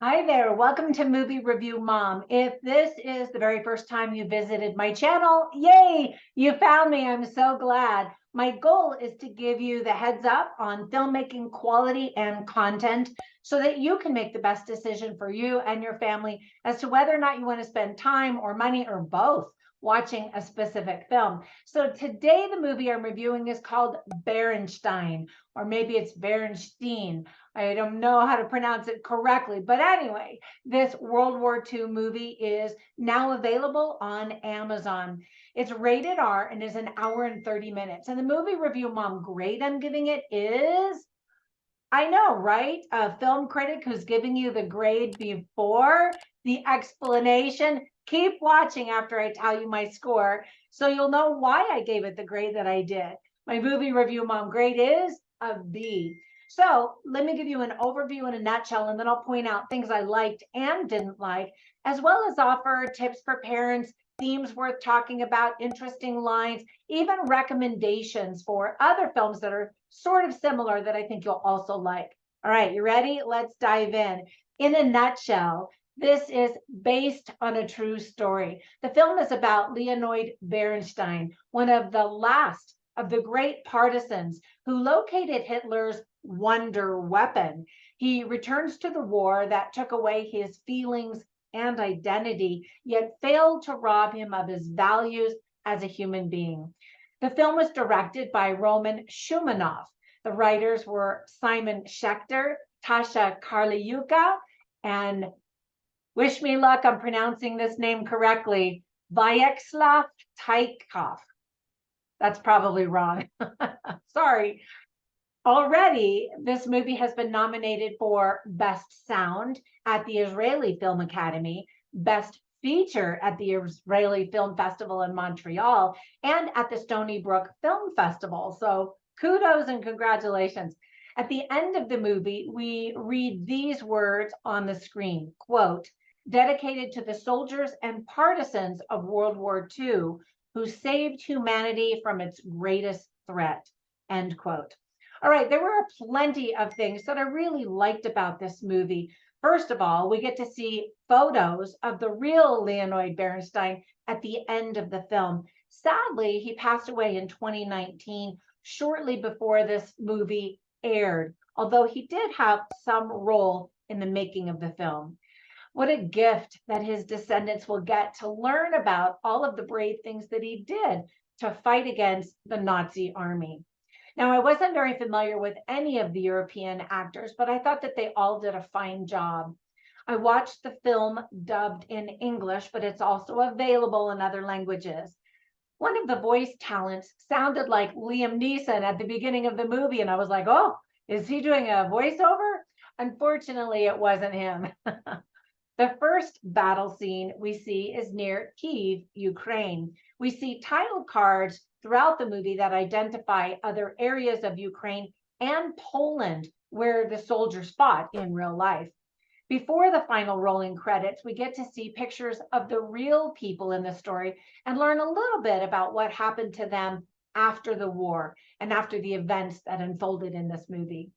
Hi there. Welcome to Movie Review Mom. If this is the very first time you visited my channel, yay, you found me. I'm so glad. My goal is to give you the heads up on filmmaking quality and content so that you can make the best decision for you and your family as to whether or not you want to spend time or money or both watching a specific film. So today the movie I'm reviewing is called Berenshtein, or maybe it's Berenshtein. I don't know how to pronounce it correctly, but anyway, this World War II movie is now available on Amazon. It's rated R and is an hour and 30 minutes. And the movie review mom grade I'm giving it is, I know, right? A film critic who's giving you the grade before the explanation. Keep watching after I tell you my score so you'll know why I gave it the grade that I did. My movie review mom grade is a B. So let me give you an overview in a nutshell, and then I'll point out things I liked and didn't like, as well as offer tips for parents, themes worth talking about, interesting lines, even recommendations for other films that are sort of similar that I think you'll also like. All right, you ready? Let's dive in. In a nutshell, this is based on a true story. The film is about Leonid Berenshtein, one of the last of the great partisans who located Hitler's wonder weapon. He returns to the war that took away his feelings and identity, yet failed to rob him of his values as a human being. The film was directed by Roman Shumanov. The writers were Simon Schechter, Tasha Karliuka, and wish me luck, I'm pronouncing this name correctly, Vyacheslav Tykov. That's probably wrong. Sorry. Already, this movie has been nominated for Best Sound at the Israeli Film Academy, Best Feature at the Israeli Film Festival in Montreal, and at the Stony Brook Film Festival. So kudos and congratulations. At the end of the movie, we read these words on the screen, quote, dedicated to the soldiers and partisans of World War II who saved humanity from its greatest threat, end quote. All right, there were plenty of things that I really liked about this movie. First of all, we get to see photos of the real Leonid Berenshtein at the end of the film. Sadly, he passed away in 2019, shortly before this movie aired, although he did have some role in the making of the film. What a gift that his descendants will get to learn about all of the brave things that he did to fight against the Nazi army. Now, I wasn't very familiar with any of the European actors, but I thought that they all did a fine job. I watched the film dubbed in English, but it's also available in other languages. One of the voice talents sounded like Liam Neeson at the beginning of the movie, and I was like, oh, is he doing a voiceover? Unfortunately, it wasn't him. The first battle scene we see is near Kyiv, Ukraine. We see title cards throughout the movie that identify other areas of Ukraine and Poland where the soldiers fought in real life. Before the final rolling credits, we get to see pictures of the real people in the story and learn a little bit about what happened to them after the war and after the events that unfolded in this movie.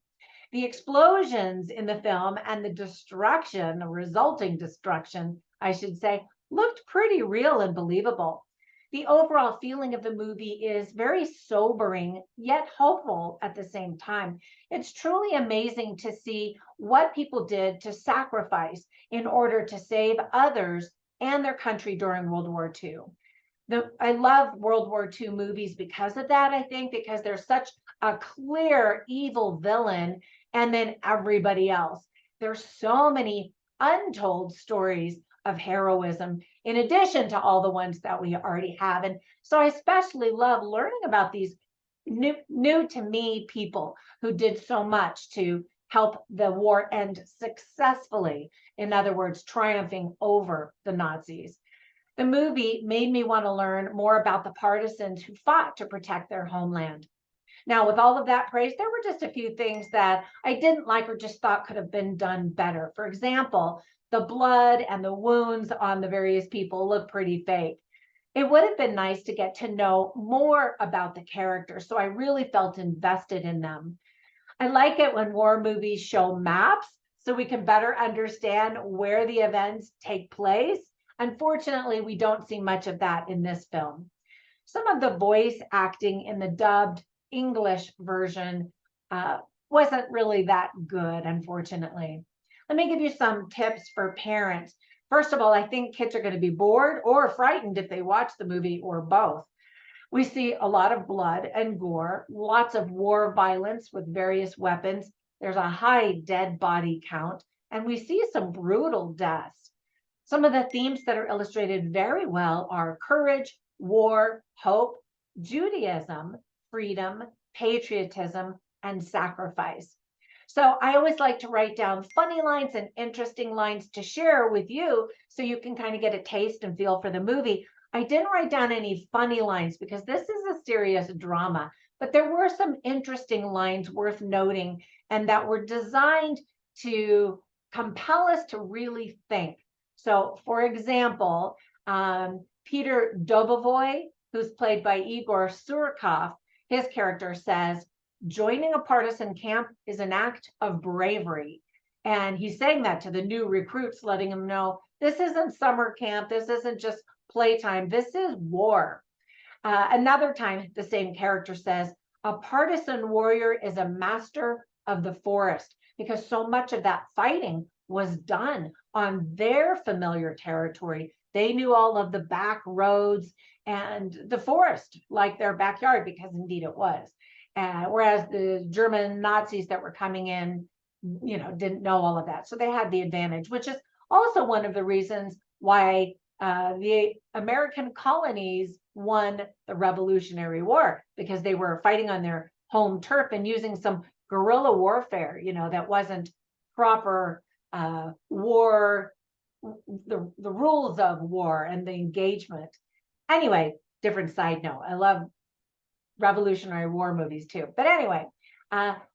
The explosions in the film and the destruction, the resulting destruction, I should say, looked pretty real and believable. The overall feeling of the movie is very sobering, yet hopeful at the same time. It's truly amazing to see what people did to sacrifice in order to save others and their country during World War II. I love World War II movies because of that, I think, because there's such a clear evil villain and then everybody else. There's so many untold stories of heroism in addition to all the ones that we already have. And so I especially love learning about these new to me people who did so much to help the war end successfully. In other words, triumphing over the Nazis. The movie made me want to learn more about the partisans who fought to protect their homeland. Now, with all of that praise, there were just a few things that I didn't like or just thought could have been done better. For example, the blood and the wounds on the various people look pretty fake. It would have been nice to get to know more about the characters, so I really felt invested in them. I like it when war movies show maps so we can better understand where the events take place. Unfortunately, we don't see much of that in this film. Some of the voice acting in the dubbed English version wasn't really that good, unfortunately. Let me give you some tips for parents. First of all, I think kids are going to be bored or frightened if they watch the movie, or both. We see a lot of blood and gore, lots of war violence with various weapons. There's a high dead body count, and we see some brutal deaths. Some of the themes that are illustrated very well are courage, war, hope, Judaism, freedom, patriotism, and sacrifice. So I always like to write down funny lines and interesting lines to share with you so you can kind of get a taste and feel for the movie. I didn't write down any funny lines because this is a serious drama, but there were some interesting lines worth noting and that were designed to compel us to really think. So, for example, Peter Dobovoy, who's played by Igor Surkov, his character says, joining a partisan camp is an act of bravery. And he's saying that to the new recruits, letting them know this isn't summer camp. This isn't just playtime. This is war. Another time, the same character says, a partisan warrior is a master of the forest, because so much of that fighting was done on their familiar territory. They knew all of the back roads and the forest like their backyard, because indeed it was. Whereas the German Nazis that were coming in, didn't know all of that. So they had the advantage, which is also one of the reasons why the American colonies won the Revolutionary War, because they were fighting on their home turf and using some guerrilla warfare, that wasn't proper war, the rules of war and the engagement. Anyway, different side note. I love Revolutionary War movies too. But anyway,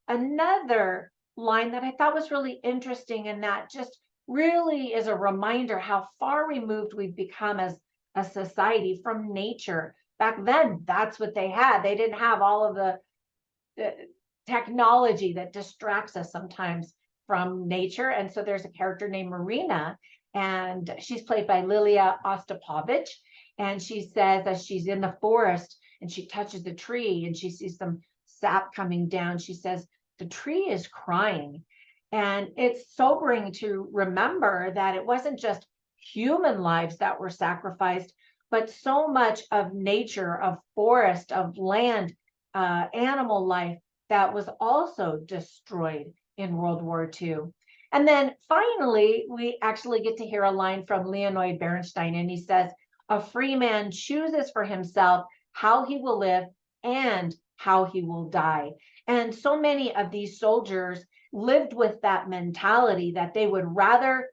another line that I thought was really interesting, and that just really is a reminder how far removed we've become as a society from nature. Back then, that's what they had. They didn't have all of the technology that distracts us sometimes from nature. And so there's a character named Marina, and she's played by Lilia Ostapovich. And she says, as she's in the forest and she touches the tree and she sees some sap coming down, she says, the tree is crying. And it's sobering to remember that it wasn't just human lives that were sacrificed, but so much of nature, of forest, of land, animal life that was also destroyed in World War II. And then finally, we actually get to hear a line from Leonid Berenshtein, and he says, a free man chooses for himself how he will live and how he will die. And so many of these soldiers lived with that mentality that they would rather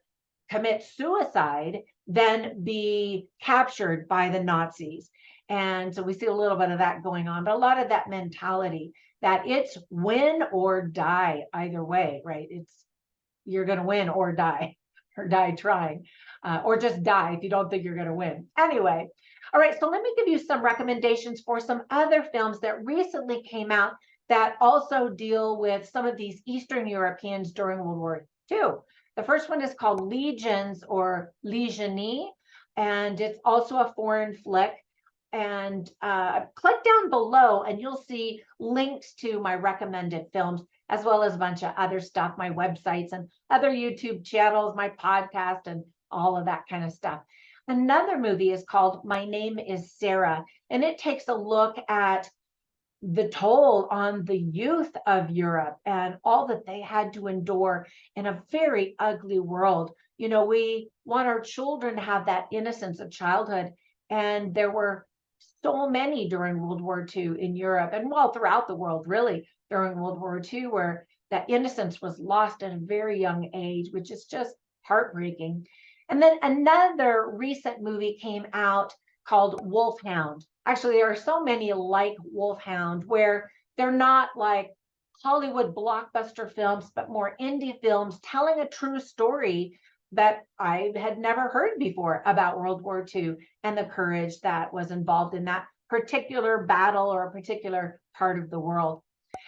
commit suicide than be captured by the Nazis. And so we see a little bit of that going on, but a lot of that mentality that it's win or die either way, right? You're going to win or die trying, or just die if you don't think you're going to win. Anyway, all right, so let me give you some recommendations for some other films that recently came out that also deal with some of these Eastern Europeans during World War II. The first one is called Legions, or Legiony, and it's also a foreign flick. And click down below and you'll see links to my recommended films, as well as a bunch of other stuff, my websites and other YouTube channels, my podcast, and all of that kind of stuff. Another movie is called My Name is Sarah, and it takes a look at the toll on the youth of Europe and all that they had to endure in a very ugly world. We want our children to have that innocence of childhood, and there were so many during World War II in Europe, and throughout the world, really, during World War II, where that innocence was lost at a very young age, which is just heartbreaking. And then another recent movie came out called Wolfhound. Actually, there are so many like Wolfhound, where they're not like Hollywood blockbuster films, but more indie films telling a true story that I had never heard before about World War II and the courage that was involved in that particular battle or a particular part of the world.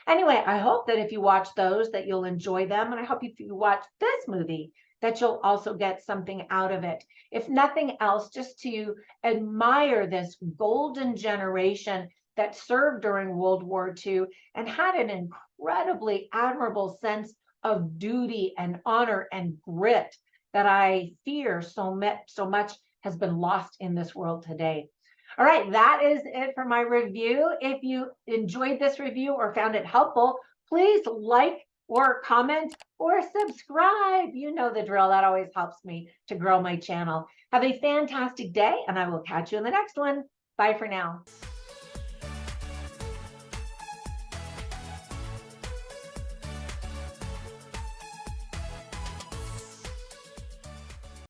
Anyway, I hope that if you watch those, that you'll enjoy them. And I hope if you watch this movie, that you'll also get something out of it. If nothing else, just to admire this golden generation that served during World War II and had an incredibly admirable sense of duty and honor and grit that I fear so much has been lost in this world today. All right, that is it for my review. If you enjoyed this review or found it helpful, please like or comment or subscribe. You know the drill. That always helps me to grow my channel. Have a fantastic day, and I will catch you in the next one. Bye for now.